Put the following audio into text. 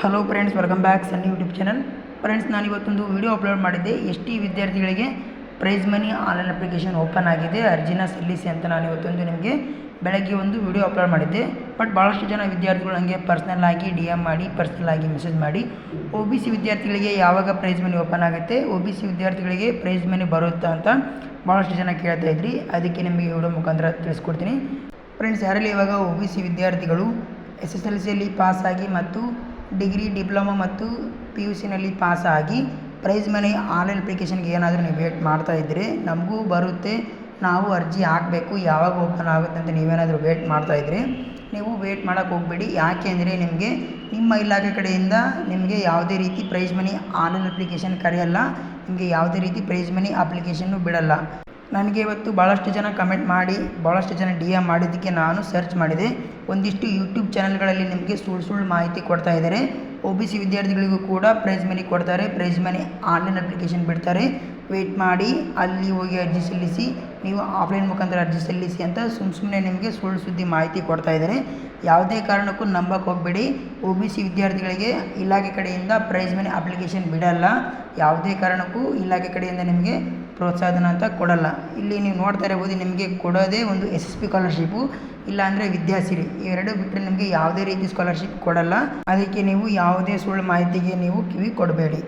Hello friends, welcome back ಸನ್ನಿ YouTube channel. Friends, ನಾನು ಇವತ್ತೊಂದು video upload ಮಾಡಿದ್ದೆ. ST ವಿದ್ಯಾರ್ಥಿಗಳಿಗೆ prize money online application open ಆಗಿದೆ, ಅರ್ಜಿನ ಸಲ್ಲಿಸಿ ಅಂತ ನಾನು ಇವತ್ತೊಂದು ನಿಮಗೆ ಬೆಳಗ್ಗೆ ಒಂದು ವಿಡಿಯೋ ಅಪ್ಲೋಡ್ ಮಾಡಿದ್ದೆ. ಬಟ್ ಭಾಳಷ್ಟು ಜನ ವಿದ್ಯಾರ್ಥಿಗಳು ನನಗೆ ಪರ್ಸ್ನಲ್ ಆಗಿ DM ಮಾಡಿ, ಪರ್ಸ್ನಲ್ ಆಗಿ ಮೆಸೇಜ್ ಮಾಡಿ OBC ವಿದ್ಯಾರ್ಥಿಗಳಿಗೆ ಯಾವಾಗ ಪ್ರೈಸ್ ಮನಿ ಓಪನ್ ಆಗುತ್ತೆ, OBC ವಿದ್ಯಾರ್ಥಿಗಳಿಗೆ ಪ್ರೈಸ್ ಮನಿ ಬರುತ್ತಾ ಅಂತ ಭಾಳಷ್ಟು ಜನ ಕೇಳ್ತಾ ಇದ್ರಿ. ಅದಕ್ಕೆ ನಿಮಗೆ ವಿಡಿಯೋ ಮುಖಾಂತರ ತಿಳಿಸ್ಕೊಡ್ತೀನಿ. ಫ್ರೆಂಡ್ಸ್, ಯಾರಲ್ಲಿ ಇವಾಗ OBC ವಿದ್ಯಾರ್ಥಿಗಳು SSLCಯಲ್ಲಿ ಪಾಸಾಗಿ ಮತ್ತು ಡಿಗ್ರಿ, ಡಿಪ್ಲೊಮಾ ಮತ್ತು PUCನಲ್ಲಿ ಪಾಸಾಗಿ ಪ್ರೈಸ್ ಮನಿ ಆನ್ಲೈನ್ ಅಪ್ಲಿಕೇಶನ್ಗೆ ಏನಾದರೂ ನೀವು ವೇಟ್ ಮಾಡ್ತಾ ಇದ್ದರೆ, ನಮಗೂ ಬರುತ್ತೆ, ನಾವು ಅರ್ಜಿ ಹಾಕಬೇಕು, ಯಾವಾಗ ಓಪನ್ ಆಗುತ್ತೆ ಅಂತ ನೀವೇನಾದರೂ ವೇಟ್ ಮಾಡ್ತಾ ಇದ್ದರೆ ನೀವು ವೇಟ್ ಮಾಡೋಕ್ಕೆ ಹೋಗಬೇಡಿ. ಯಾಕೆ ಅಂದರೆ ನಿಮಗೆ ನಿಮ್ಮ ಇಲಾಖೆ ಕಡೆಯಿಂದ ನಿಮಗೆ ಯಾವುದೇ ರೀತಿ ಪ್ರೈಸ್ ಮನಿ ಆನ್ಲೈನ್ ಅಪ್ಲಿಕೇಶನ್ ಕರೆಯಲ್ಲ, ನಿಮಗೆ ಯಾವುದೇ ರೀತಿ ಪ್ರೈಸ್ ಮನಿ ಅಪ್ಲಿಕೇಶನ್ನು ಬಿಡಲ್ಲ. ನನಗೆ ಇವತ್ತು ಭಾಳಷ್ಟು ಜನ ಕಮೆಂಟ್ ಮಾಡಿ, ಭಾಳಷ್ಟು ಜನ DM ಮಾಡಿದ್ದಕ್ಕೆ ನಾನು ಸರ್ಚ್ ಮಾಡಿದೆ. ಒಂದಿಷ್ಟು ಯೂಟ್ಯೂಬ್ ಚಾನಲ್ಗಳಲ್ಲಿ ನಿಮಗೆ ಸುಳ್ಳು ಮಾಹಿತಿ ಕೊಡ್ತಾ ಇದ್ದಾರೆ. OBC ವಿದ್ಯಾರ್ಥಿಗಳಿಗೂ ಕೂಡ ಪ್ರೈಸ್ ಮನಿ ಕೊಡ್ತಾರೆ, ಪ್ರೈಸ್ ಮನಿ ಆನ್ಲೈನ್ ಅಪ್ಲಿಕೇಶನ್ ಬಿಡ್ತಾರೆ, ವೆಯ್ಟ್ ಮಾಡಿ, ಅಲ್ಲಿ ಹೋಗಿ ಅರ್ಜಿ ಸಲ್ಲಿಸಿ, ನೀವು ಆಫ್ಲೈನ್ ಮುಖಾಂತರ ಅರ್ಜಿ ಸಲ್ಲಿಸಿ ಅಂತ ಸುಮ್ಮನೆ ನಿಮಗೆ ಸುಳ್ಳು ಸುದ್ದಿ ಮಾಹಿತಿ ಕೊಡ್ತಾ ಇದ್ದಾರೆ. ಯಾವುದೇ ಕಾರಣಕ್ಕೂ ನಂಬಕ್ಕೆ ಹೋಗಬೇಡಿ. OBC ವಿದ್ಯಾರ್ಥಿಗಳಿಗೆ ಇಲಾಖೆ ಕಡೆಯಿಂದ ಪ್ರೈಸ್ ಮನಿ ಅಪ್ಲಿಕೇಶನ್ ಬಿಡಲ್ಲ. ಯಾವುದೇ ಕಾರಣಕ್ಕೂ ಇಲಾಖೆ ಕಡೆಯಿಂದ ನಿಮಗೆ ಪ್ರೋತ್ಸಾಹಧನ ಅಂತ ಕೊಡಲ್ಲ. ಇಲ್ಲಿ ನೀವು ನೋಡ್ತಾ ಇರ್ಬೋದು, ನಿಮಗೆ ಕೊಡೋದೇ ಒಂದು SSP ಸ್ಕಾಲರ್ಶಿಪ್ಪು, ಇಲ್ಲಾಂದರೆ ವಿದ್ಯಾಸಿರಿ, ಇವೆರಡು ಬಿಟ್ಟರೆ ನಿಮಗೆ ಯಾವುದೇ ರೀತಿ ಸ್ಕಾಲರ್ಶಿಪ್ ಕೊಡಲ್ಲ. ಅದಕ್ಕೆ ನೀವು ಯಾವುದೇ ಸುಳ್ಳು ಮಾಹಿತಿಗೆ ನೀವು ಕಿವಿ ಕೊಡಬೇಡಿ.